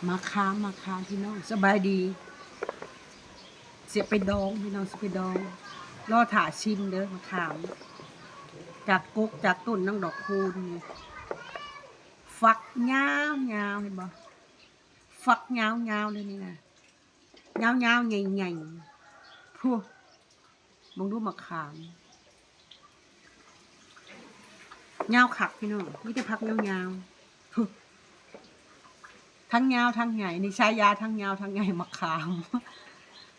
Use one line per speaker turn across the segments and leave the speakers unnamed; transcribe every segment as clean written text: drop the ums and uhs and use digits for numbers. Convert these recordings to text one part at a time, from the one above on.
มาค้ามพี่น้องสบายดีเสียไปดองพี่น้องเสียไปดองรอถ่าชิมเด้อมาขามจากกกจากต้นนั่งดอกคูณฝักยาวเห็นบ่ฝักยาวเลยนี่นะยาวใหญ่พูมองดูมาขามยาวขักพี่น้องนี่จะพักยาวพูทั้งยาวทั้งใหญ่นี่ชายาทั้งยาวทั้งใหญ่มาขาม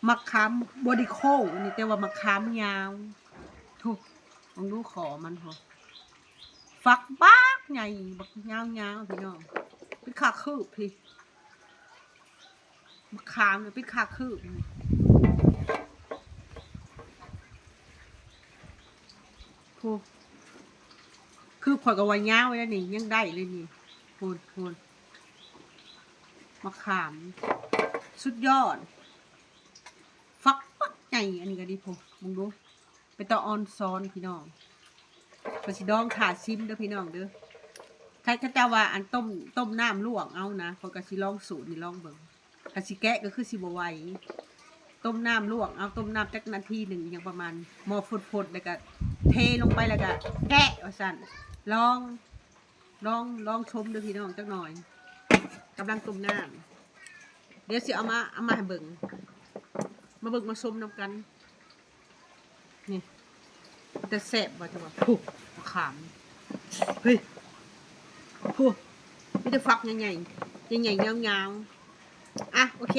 มะขามบอดี้โคนี่แต่ว่ามะขามยาวถูกลองดูขอมันพอฝักบักใหญ่บักยาวพี่น้องเป็นขาคืบพี่มะขามเนี่ยเป็นขาคืบพูคือข่อยกับวันยาวไว้แล้วนี่ยังได้เลยนี่พูนมะขามสุดยอดฟักปักใหญ่อันนี้ก็ดีพอมึงดูเป็นตะออนซ้อนพี่น้องกระสิดองขาซิมเด้อพี่น้องเด้อใครเขาจะว่าอันต้มน้ำลวกเอานะเขากระสิลองสูตรนี่ลองเบิ่งกระสิแกะก็คือสิบไหวต้มน้ำลวกเอาต้มน้ำจักนาทีหนึ่งอย่างประมาณหม้อฟดๆแล้วก็เทลงไปแล้วก็แกะเอาสั่นลองชมเด้อพี่น้องจักหน่อยกำลังต้มน้ำเดี๋ยวสิเอามาให้เบิ่งมาเบิ่งมาชมนำกันนี่จะแสบว่าจะว่าผู้ขามเฮ้ยผู้นี่จะฟักใหญ่ๆยาวๆอ่ะโอเค